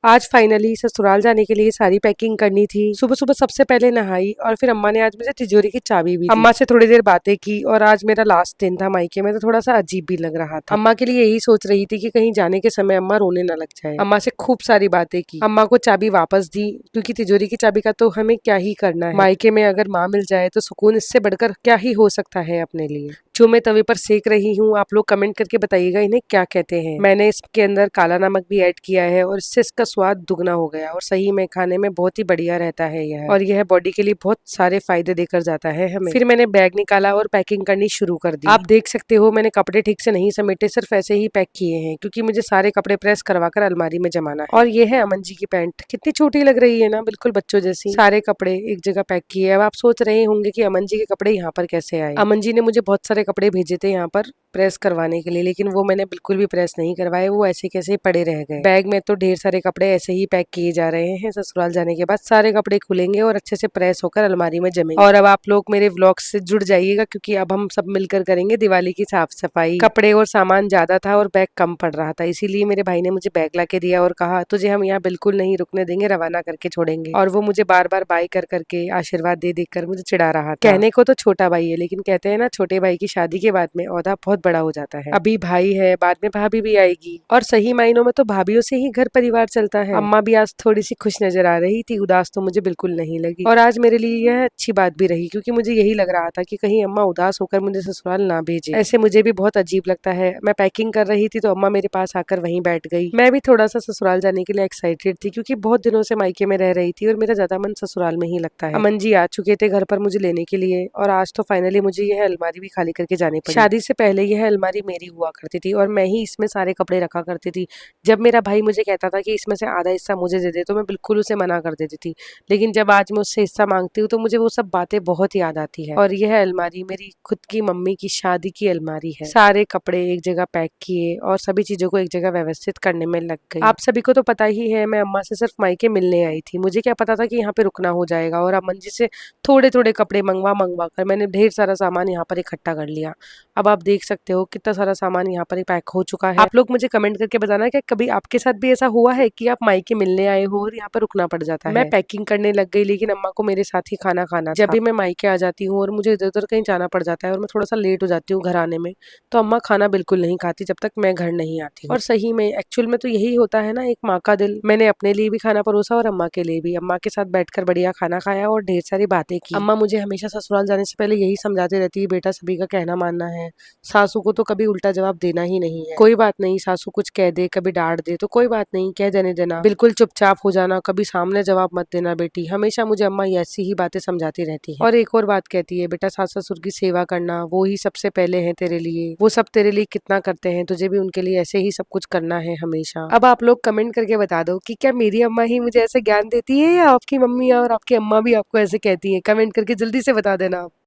आज फाइनली ससुराल जाने के लिए सारी पैकिंग करनी थी। सुबह सुबह सबसे पहले नहाई और फिर अम्मा ने आज मुझे तिजोरी की चाबी भी दी। अम्मा से थोड़ी देर बातें की और आज मेरा लास्ट दिन था मायके में, तो थोड़ा सा अजीब भी लग रहा था। अम्मा के लिए यही सोच रही थी कि कहीं जाने के समय अम्मा रोने न लग जाए। अम्मा से खूब सारी बातें की, अम्मा को चाबी वापस दी, क्योंकि तिजोरी की चाबी का तो हमें क्या ही करना है। मायके में अगर माँ मिल जाए तो सुकून इससे बढ़कर क्या ही हो सकता है अपने लिए। जो मैं तवे पर सेक रही हूँ, आप लोग कमेंट करके बताइएगा इन्हें क्या कहते हैं। मैंने इसके अंदर काला नमक भी ऐड किया है और इससे इसका स्वाद दुगना हो गया और सही में खाने में बहुत ही बढ़िया रहता है यह, और यह बॉडी के लिए बहुत सारे फायदे देकर जाता है हमें। फिर मैंने बैग निकाला और पैकिंग करनी शुरू कर दी। आप देख सकते हो मैंने कपड़े ठीक से नहीं समेटे, सिर्फ ऐसे ही पैक किए हैं, क्योंकि मुझे सारे कपड़े प्रेस करवा कर अलमारी में जमाना है। और ये है अमन जी की पैंट, कितनी छोटी लग रही है ना, बिल्कुल बच्चों जैसी। सारे कपड़े एक जगह पैक किए। अब आप सोच रहे होंगे कि अमन जी के कपड़े यहाँ पर कैसे आए। अमन जी ने मुझे बहुत सारे कपड़े भेजे थे यहाँ पर प्रेस करवाने के लिए, लेकिन वो मैंने बिल्कुल भी प्रेस नहीं करवाए, वो ऐसे कैसे पड़े रह गए। बैग में तो ढेर सारे कपड़े ऐसे ही पैक किए जा रहे हैं। ससुराल जाने के बाद सारे कपड़े खुलेंगे और अच्छे से प्रेस होकर अलमारी में जमेंगे। और अब आप लोग मेरे व्लॉग से जुड़ जाइएगा, क्योंकि अब हम सब मिलकर करेंगे दिवाली की साफ सफाई। कपड़े और सामान ज्यादा था और बैग कम पड़ रहा था, इसीलिए मेरे भाई ने मुझे बैग ला के दिया और कहा तुझे हम यहाँ बिल्कुल नहीं रुकने देंगे, रवाना करके छोड़ेंगे। और वो मुझे बार बार बाय कर करके आशीर्वाद दे देकर मुझे चिढ़ा रहा था। कहने को तो छोटा भाई है, लेकिन कहते हैं ना छोटे भाई की शादी के बाद में ओहदा बहुत बड़ा हो जाता है। अभी भाई है, बाद में भाभी भी आएगी, और सही मायनों में तो भाभीियों से ही घर परिवार चलता है। अम्मा भी आज थोड़ी सी खुश नजर आ रही थी, उदास तो मुझे बिल्कुल नहीं लगी। और आज मेरे लिए यह अच्छी बात भी रही, क्योंकि मुझे यही लग रहा था कि कहीं अम्मा उदास होकर मुझे ससुराल ना भेजे। ऐसे मुझे भी बहुत अजीब लगता है। मैं पैकिंग कर रही थी तो अम्मा मेरे पास आकर वहीं बैठ गई। मैं भी थोड़ा सा ससुराल जाने के लिए एक्साइटेड थी, क्योंकि बहुत दिनों से मायके में रह रही थी और मेरा ज्यादा मन ससुराल में ही लगता है। अमन जी आ चुके थे घर पर मुझे लेने के लिए, और आज तो फाइनली मुझे यह अलमारी भी खाली करके जानी पड़ी। शादी से पहले यह अलमारी मेरी हुआ करती थी और मैं ही इसमें सारे कपड़े रखा करती थी। जब मेरा भाई मुझे कहता था कि इसमें से आधा हिस्सा मुझे दे दे, तो मैं बिल्कुल उसे मना कर देती थी। लेकिन जब आज मैं उससे हिस्सा मांगती हूँ तो मुझे वो सब बातें बहुत याद आती है। और यह अलमारी मेरी खुद की मम्मी की शादी की अलमारी है। सारे कपड़े एक जगह पैक किए और सभी चीजों को एक जगह व्यवस्थित करने में लग गई। आप सभी को तो पता ही है, मैं अम्मा से सिर्फ मायके मिलने आई थी। मुझे क्या पता था कि यहाँ पे रुकना हो जाएगा, और अमन जी से थोड़े थोड़े कपड़े मंगवा कर मैंने ढेर सारा सामान यहाँ पर इकट्ठा कर लिया। अब आप देख सकते हो कितना सारा सामान यहाँ पर पैक हो चुका है। आप लोग मुझे कमेंट करके बताना कि कभी आपके साथ भी ऐसा हुआ है कि आप मायके मिलने आए हो और यहाँ पर रुकना पड़ जाता है। मैं पैकिंग करने लग गई, लेकिन अम्मा को मेरे साथ ही खाना खाना था। जब भी मैं मायके आ जाती हूँ और मुझे इधर उधर कहीं जाना पड़ जाता है और मैं थोड़ा सा लेट हो जाती हूँ घर आने में, तो अम्मा खाना बिल्कुल नहीं खाती जब तक मैं घर नहीं आती हूँ। और सही में एक्चुअल में तो यही होता है ना, एक माँ का दिल। मैंने अपने लिए भी खाना परोसा और अम्मा के लिए भी। अम्मा के साथ बैठकर बढ़िया खाना खाया और ढेर सारी बातें की। अम्मा मुझे हमेशा ससुराल जाने से पहले यही समझाती रहती है, बेटा सभी का कहना मानना है, सासू को तो कभी उल्टा जवाब देना ही नहीं है। कोई बात नहीं, सासू कुछ कह दे, कभी डांट दे तो कोई बात नहीं, कह देने देना, बिल्कुल चुपचाप हो जाना, कभी सामने जवाब मत देना बेटी। हमेशा मुझे अम्मा ऐसी ही बातें समझाती रहती है। और एक और बात कहती है, बेटा सास ससुर की सेवा करना, वो ही सबसे पहले है तेरे लिए। वो सब तेरे लिए कितना करते हैं, तुझे भी उनके लिए ऐसे ही सब कुछ करना है हमेशा। अब आप लोग कमेंट करके बता दो कि क्या मेरी अम्मा ही मुझे ऐसे ज्ञान देती है, या आपकी मम्मी और आपकी अम्मा भी आपको ऐसे कहती है। कमेंट करके जल्दी से बता देना आप।